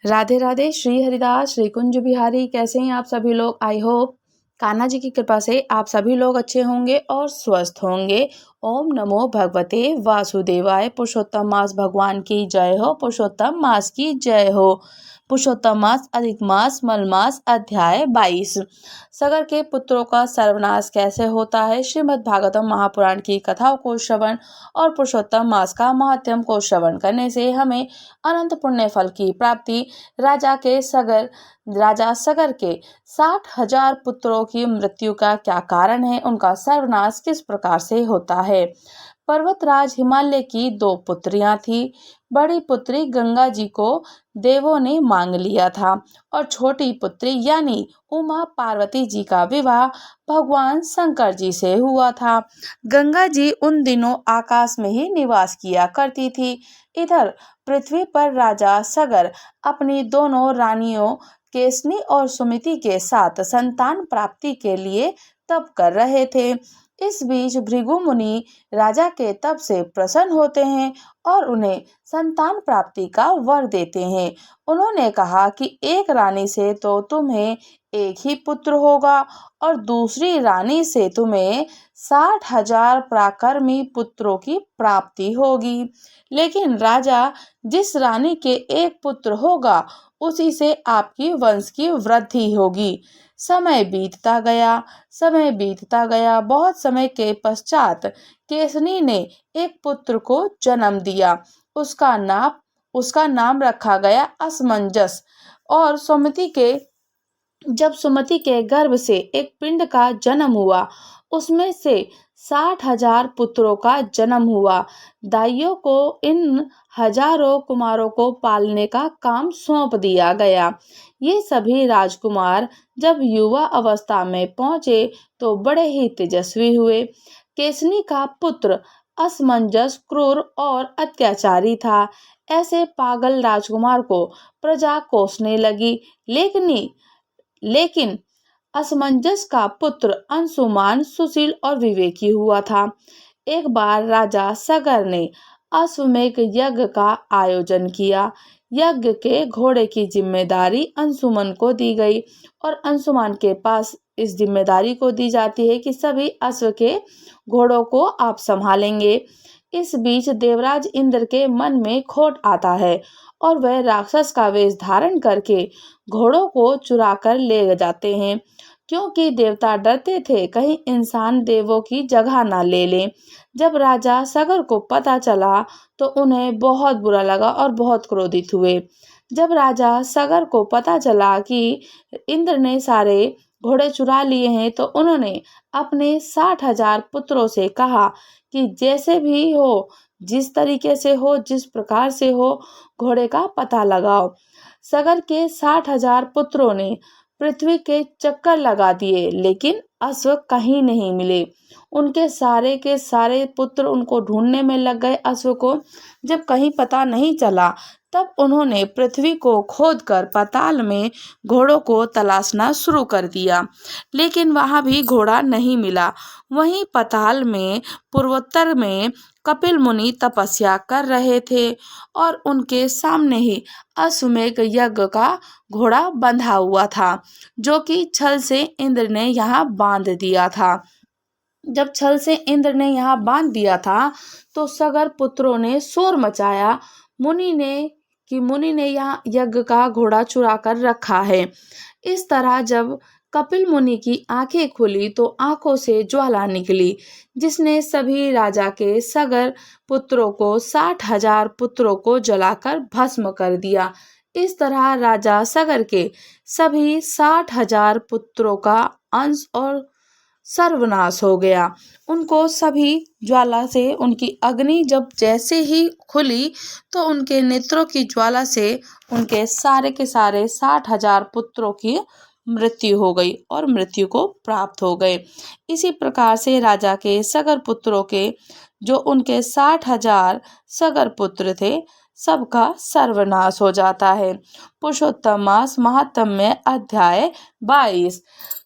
राधे राधे। श्री हरिदास, श्री कुंज बिहारी। कैसे हैं आप सभी लोग? आई होप कान्हा जी की कृपा से आप सभी लोग अच्छे होंगे और स्वस्थ होंगे। ओम नमो भगवते वासुदेवाय। पुरुषोत्तम मास भगवान की जय हो। पुरुषोत्तम मास की जय हो। पुरुषोत्तम मास अधिक मास मलमास अध्याय 22। सगर के पुत्रों का सर्वनाश कैसे होता है। श्रीमद् भागवतम महापुराण की कथाओं को श्रवण और पुरुषोत्तम मास का महात्म्य को श्रवण करने से हमें अनंत पुण्य फल की प्राप्ति। राजा सगर के 60,000 पुत्रों की मृत्यु का क्या कारण है, उनका सर्वनाश किस प्रकार से होता है। पर्वतराज हिमालय की 2 पुत्रियां थी। बड़ी पुत्री गंगा जी को देवों ने मांग लिया था और छोटी पुत्री यानी उमा पार्वती जी का विवाह भगवान शंकर जी से हुआ था। गंगा जी उन दिनों आकाश में ही निवास किया करती थी। इधर पृथ्वी पर राजा सगर अपनी दोनों रानियों केसनी और सुमिति के साथ संतान प्राप्ति के लिए तप कर रहे थे। इस बीच भृगु मुनि राजा के तप से प्रसन्न होते हैं और उन्हें संतान प्राप्ति का वर देते हैं। उन्होंने कहा कि एक रानी से तो तुम्हें एक ही पुत्र होगा और दूसरी रानी से तुम्हें 60,000 पराक्रमी पुत्रों की प्राप्ति होगी। लेकिन राजा, जिस रानी के एक पुत्र होगा उसी से आपकी वंश की वृद्धि होगी। समय बीतता गया। बहुत समय के पश्चात केसनी ने एक पुत्र को जन्म दिया। उसका नाम रखा गया असमंजस। और जब सुमति के गर्भ से एक पिंड का जन्म हुआ, उसमें से 60,000 पुत्रों का जन्म हुआ। दाइयों को इन हजारों कुमारों को पालने का काम सौंप दिया गया। ये सभी राजकुमार जब युवा अवस्था में पहुंचे तो बड़े ही तेजस्वी हुए। केसनी का पुत्र असमंजस क्रूर और अत्याचारी था। ऐसे पागल राजकुमार को प्रजा कोसने लगी। लेकिन असमंजस का पुत्र अंशुमान सुशील और विवेकी हुआ था। एक बार राजा सगर ने अश्वमेध यज्ञ का आयोजन किया। यज्ञ के घोड़े की जिम्मेदारी अंशुमन को दी गई और अंशुमान के पास इस जिम्मेदारी को दी जाती है कि सभी अश्व के घोड़ों को आप संभालेंगे। इस बीच देवराज इंद्र के मन में खोट आता है और वह राक्षस का वेश धारण करके घोड़ों को चुरा कर ले जाते हैं, क्योंकि देवता डरते थे कहीं इंसान देवों की जगह ना ले लें। जब राजा सगर को पता चला तो उन्हें बहुत बुरा लगा और बहुत क्रोधित हुए। जब राजा सगर को पता चला कि इंद्र ने सारे घोड़े चुरा लिए हैं तो उन्होंने अपने 60,000 पुत्रों से कहा कि जैसे भी हो, जिस तरीके से हो, जिस प्रकार से हो, घोड़े का पता लगाओ। सगर के 60,000 पुत्रों ने पृथ्वी के चक्कर लगा दिए, लेकिन अश्व कहीं नहीं मिले। उनके सारे के सारे पुत्र उनको ढूंढने में लग गए अश्व को। जब कहीं पता नहीं चला तब उन्होंने पृथ्वी को खोदकर पाताल में घोड़ों को तलाशना शुरू कर दिया, लेकिन वहां भी घोड़ा नहीं मिला। वहीं पाताल में पूर्वोत्तर में कपिल मुनि तपस्या कर रहे थे और उनके सामने ही अश्वमेध यज्ञ का घोड़ा बंधा हुआ था, जो कि छल से इंद्र ने यहाँ बांध दिया था। जब छल से इंद्र ने यहाँ बांध दिया था तो सगर पुत्रों ने शोर मचाया मुनि ने यहाँ यज्ञ का घोड़ा चुरा कर रखा है। इस तरह जब कपिल मुनि की आंखें खुली तो आंखों से ज्वाला निकली, जिसने सभी राजा के सगर पुत्रों को 60,000 पुत्रों को जलाकर भस्म कर दिया। इस तरह राजा सगर के सभी 60,000 पुत्रों का अंश और सर्वनाश हो गया। उनको सभी ज्वाला से उनकी अग्नि जब जैसे ही खुली तो उनके नेत्रों की ज्वाला से उनके सारे के सारे 60,000 पुत्रों की मृत्यु हो गई और मृत्यु को प्राप्त हो गए। इसी प्रकार से राजा के सगर पुत्रों के जो उनके 60,000 सगर पुत्र थे सबका सर्वनाश हो जाता है। पुरुषोत्तम मास महात्म्य अध्याय 22।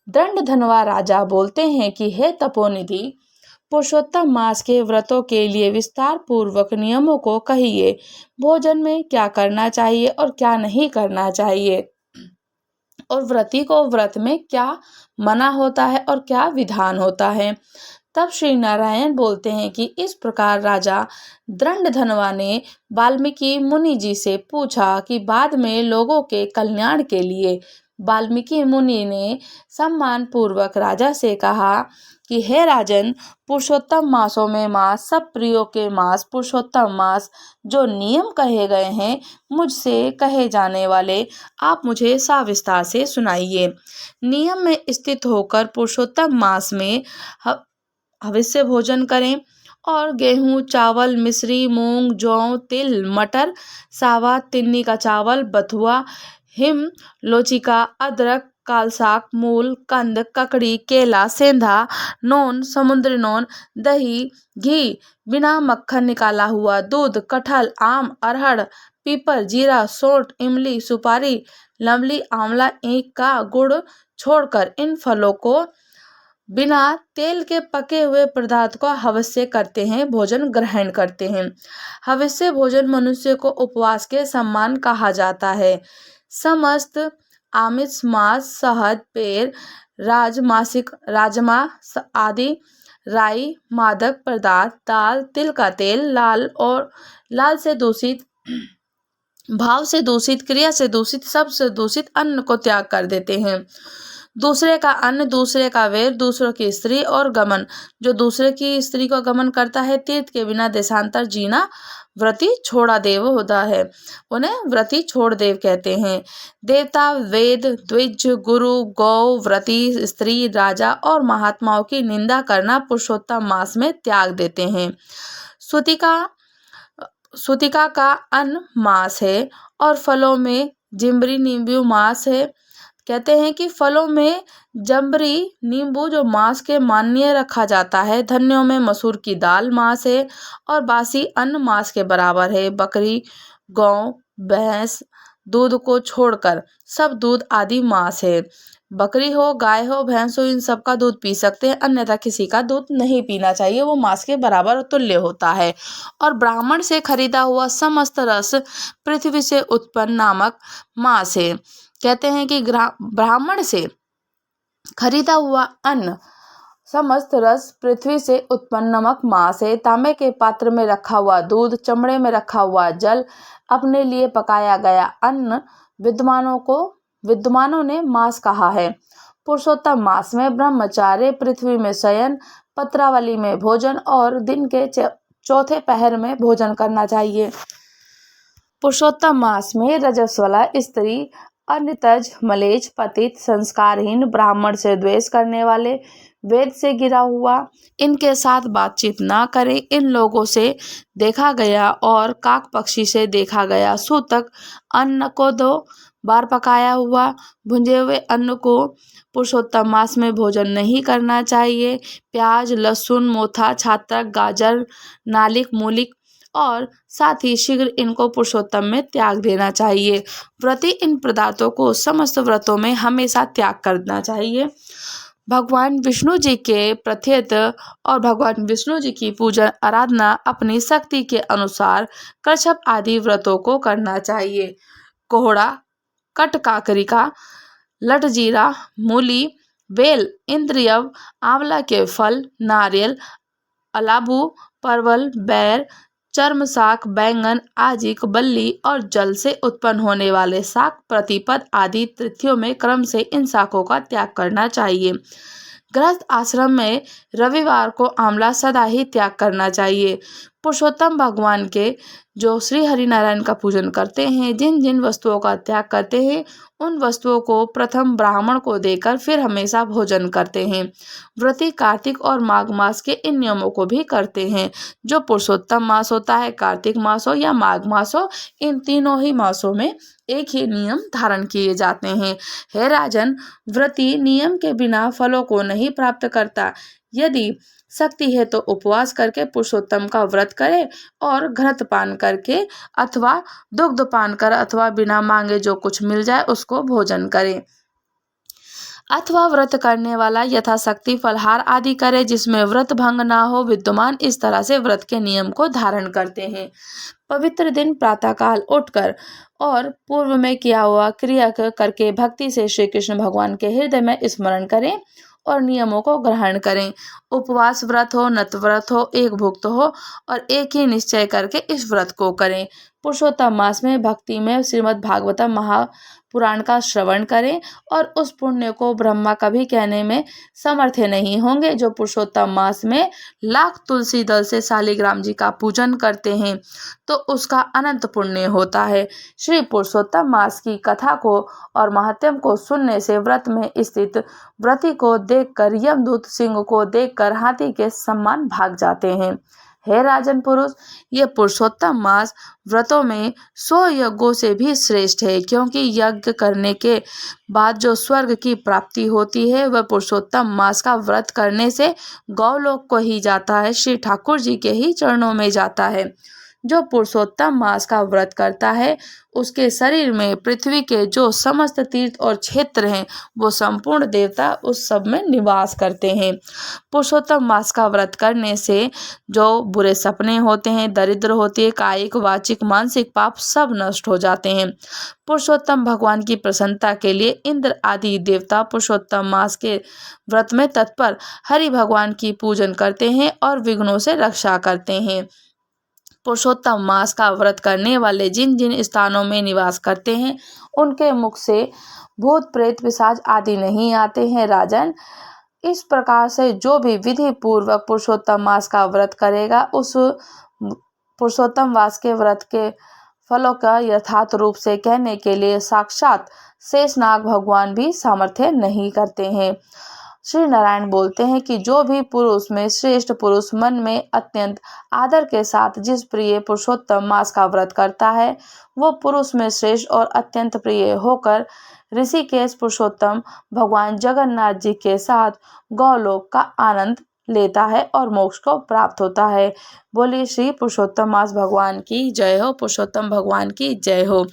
दंडधनवा राजा बोलते हैं कि हे तपोनिधि, पुरुषोत्तम मास के व्रतों के लिए विस्तार पूर्वक नियमों को कहिए। भोजन में क्या करना चाहिए और क्या नहीं करना चाहिए, और व्रती को व्रत में क्या मना होता है और क्या विधान होता है। तब श्री नारायण बोलते हैं कि इस प्रकार राजा दंडधनवा ने वाल्मीकि मुनि जी से पूछा कि बाद में लोगों के कल्याण के लिए वाल्मीकि मुनि ने सम्मान पूर्वक राजा से कहा कि हे राजन, पुरुषोत्तम मासों में मास, सब प्रियों के मास, पुरुषोत्तम मास जो नियम कहे गए हैं मुझसे कहे जाने वाले, आप मुझे सविस्तार से सुनाइए। नियम में स्थित होकर पुरुषोत्तम मास में हविष्य भोजन करें और गेहूं, चावल, मिश्री, मूंग, जौ, तिल, मटर, सावा, तिन्नी का चावल, बथुआ, हिम, लोचिका, अदरक, कालसाक, मूल, कंद, ककड़ी, केला, सेंधा, नोन, समुद्री नोन, दही, घी, बिना मक्खन निकाला हुआ दूध, कटहल, आम, अरहर, पीपल, जीरा, सौंठ, इमली, सुपारी, लवली, आंवला, ईख का गुड़ छोड़कर इन फलों को बिना तेल के पके हुए पदार्थ को हवस्य करते हैं, भोजन ग्रहण करते हैं। हवस्य भोजन मनुष्य को उपवास के समान कहा जाता है। समस्त आमिष, मांस, शहद, पेड़, राजमासिक, राजमा आदि, राई, मादक पदार्थ, दाल, तिल का तेल, लाल से दूषित, भाव से दूषित, क्रिया से दूषित, सबसे दूषित अन्न को त्याग कर देते हैं। दूसरे का अन्न, दूसरे का वैर, दूसरों की स्त्री और गमन, जो दूसरे की स्त्री को गमन करता है, तीर्थ के बिना देशांतर जीना व्रती छोड़ा देव होता है, उन्हें व्रती छोड़ देव कहते हैं। देवता, वेद, द्विज, गुरु, गौ, व्रती, स्त्री, राजा और महात्माओं की निंदा करना पुरुषोत्तम मास में त्याग देते हैं। सूतिका का अन्न मास है और फलों में जिम्बरी, नींबू मास है। कहते हैं कि फलों में जम्बरी, नींबू जो मांस के मान्य रखा जाता है। धन्यों में मसूर की दाल मांस है और बासी अन्न मांस के बराबर है। बकरी, गौ, भैंस दूध को छोड़कर सब दूध आदि मांस है। बकरी हो, गाय हो, भैंस हो, इन सब का दूध पी सकते हैं, अन्यथा किसी का दूध नहीं पीना चाहिए, वो मांस के बराबर और तुल्य होता है। और ब्राह्मण से खरीदा हुआ समस्त रस पृथ्वी से उत्पन्न नामक मांस है। कहते हैं कि ब्राह्मण से खरीदा हुआ अन्न समस्त रस पृथ्वी से उत्पन्न नमक मांस है। तांबे के पात्र में रखा हुआ दूध, चमड़े में रखा हुआ जल, अपने लिए पकाया गया अन्न विद्वानों ने मांस कहा है। पुरुषोत्तम मास में ब्रह्मचार्य, पृथ्वी में शयन, पत्रावली में भोजन और दिन के चौथे पहर में भोजन करना चाहिए। पुरुषोत्तम मास में रजस्वला स्त्री, अनितज, मलेच्छ, पतित, संस्कारहीन, ब्राह्मण से द्वेष करने वाले, वेद से गिरा हुआ, इनके साथ बातचीत ना करें। इन लोगों से देखा गया और काक पक्षी से देखा गया सूतक अन्न को 2 बार पकाया हुआ भुंजे हुए अन्न को पुरुषोत्तम मास में भोजन नहीं करना चाहिए। प्याज, लहसुन, मोथा, छात्रक, गाजर, नालिक, मूलिक और साथ ही शीघ्र इनको पुरुषोत्तम में त्याग देना चाहिए। व्रती इन पदार्थों को समस्त व्रतों में हमेशा त्याग करना चाहिए। भगवान विष्णु जी के प्रथित और भगवान विष्णु जी की पूजा आराधना अपनी शक्ति के अनुसार कच्छप आदि व्रतों को करना चाहिए। कोहड़ा, कटकाकरिका, लटजीरा, मूली, बेल, इंद्रियव, आंवला के फल, नारियल, अलाबू, परवल, बैर, चर्म शाक, बैंगन, आजिक, बल्ली और जल से उत्पन्न होने वाले शाक, प्रतिपद आदि तिथियों में क्रम से इन शाकों का त्याग करना चाहिए। गृहस्थ आश्रम में रविवार को आंवला सदा ही त्याग करना चाहिए। पुरुषोत्तम भगवान के जो श्री हरिनारायण का पूजन करते हैं, जिन जिन वस्तुओं का त्याग करते हैं, उन वस्तुओं को प्रथम ब्राह्मण को देकर फिर हमेशा भोजन करते हैं। व्रती कार्तिक और माघ मास के इन नियमों को भी करते हैं। जो पुरुषोत्तम मास होता है, कार्तिक मास हो या माघ मास हो, इन तीनों ही मासों में एक ही नियम धारण किए जाते हैं। हे राजन, व्रती नियम के बिना फलों को नहीं प्राप्त करता। यदि शक्ति है तो उपवास करके पुरुषोत्तम का व्रत करे और घृत पान करके अथवा दुग्ध पान कर अथवा बिना मांगे जो कुछ मिल जाए उसको भोजन करे। अथवा व्रत करने वाला यथाशक्ति फलहार आदि करे जिसमें व्रत भंग ना हो विद्यमान, इस तरह से व्रत के नियम को धारण करते हैं। पवित्र दिन प्रातःकाल उठकर और पूर्व में किया हुआ क्रिया करके भक्ति से श्री कृष्ण भगवान के हृदय में स्मरण करें और नियमों को ग्रहण करें। उपवास व्रत हो, नत व्रत हो, एक भुक्त हो और एक ही निश्चय करके इस व्रत को करें। पुरुषोत्तम मास में भक्ति में श्रीमद् भागवतम महापुराण का श्रवण करें और उस पुण्य को ब्रह्मा कभी कहने में समर्थ नहीं होंगे। जो पुरुषोत्तम मास में लाख तुलसी दल से शालिग्राम जी का पूजन करते हैं तो उसका अनंत पुण्य होता है। श्री पुरुषोत्तम मास की कथा को और महात्म्य को सुनने से व्रत में स्थित व्रती को देखकर यमदूत सिंह को देखकर हाथी के समान भाग जाते हैं। हे राजन पुरुष, ये पुरुषोत्तम मास व्रतों में 100 यज्ञों से भी श्रेष्ठ है, क्योंकि यज्ञ करने के बाद जो स्वर्ग की प्राप्ति होती है वह पुरुषोत्तम मास का व्रत करने से गौलोक को ही जाता है, श्री ठाकुर जी के ही चरणों में जाता है। जो पुरुषोत्तम मास का व्रत करता है उसके शरीर में पृथ्वी के जो समस्त तीर्थ और क्षेत्र हैं वो संपूर्ण देवता उस सब में निवास करते हैं। पुरुषोत्तम मास का व्रत करने से जो बुरे सपने होते हैं, दरिद्र होती है, कायिक वाचिक मानसिक पाप सब नष्ट हो जाते हैं। पुरुषोत्तम भगवान की प्रसन्नता के लिए इंद्र आदि देवता पुरुषोत्तम मास के व्रत में तत्पर हरि भगवान की पूजन करते हैं और विघ्नों से रक्षा करते हैं। पुरुषोत्तम मास का व्रत करने वाले जिन जिन स्थानों में निवास करते हैं उनके मुख से भूत प्रेत पिशाच आदि नहीं आते हैं। राजन, इस प्रकार से जो भी विधि पूर्वक पुरुषोत्तम मास का व्रत करेगा उस पुरुषोत्तम मास के व्रत के फलों का यथार्थ रूप से कहने के लिए साक्षात शेषनाग भगवान भी सामर्थ्य नहीं करते हैं। श्री नारायण बोलते हैं कि जो भी पुरुष में श्रेष्ठ पुरुष मन में अत्यंत आदर के साथ जिस प्रिय पुरुषोत्तम मास का व्रत करता है वो पुरुष में श्रेष्ठ और अत्यंत प्रिय होकर ऋषिकेश पुरुषोत्तम भगवान जगन्नाथ जी के साथ गौलोक का आनंद लेता है और मोक्ष को प्राप्त होता है। बोलिए श्री पुरुषोत्तम मास भगवान की जय हो, पुरुषोत्तम भगवान की जय हो।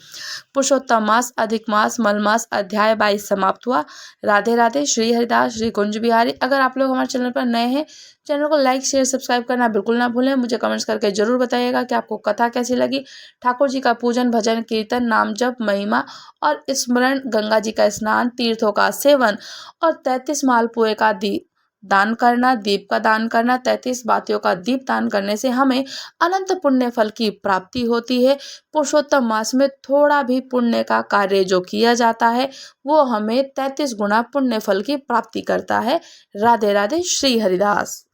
पुरुषोत्तम मास अधिक मास मल मास अध्याय 22 समाप्त हुआ। राधे राधे। श्री हरिदास, श्री कुंज बिहारी। अगर आप लोग हमारे चैनल पर नए हैं, चैनल को लाइक शेयर सब्सक्राइब करना बिल्कुल ना भूलें। मुझे कमेंट्स करके जरूर बताइएगा कि आपको कथा कैसी लगी। ठाकुर जी का पूजन, भजन, कीर्तन, नाम जप, महिमा और स्मरण, गंगा जी का स्नान, तीर्थों का सेवन और 33 मालपुए का दान करना, दीप का दान करना, 33 बातियों का दीप दान करने से हमें अनंत पुण्य फल की प्राप्ति होती है। पुरुषोत्तम मास में थोड़ा भी पुण्य का कार्य जो किया जाता है वो हमें 33 गुना पुण्य फल की प्राप्ति करता है। राधे राधे। श्री हरिदास।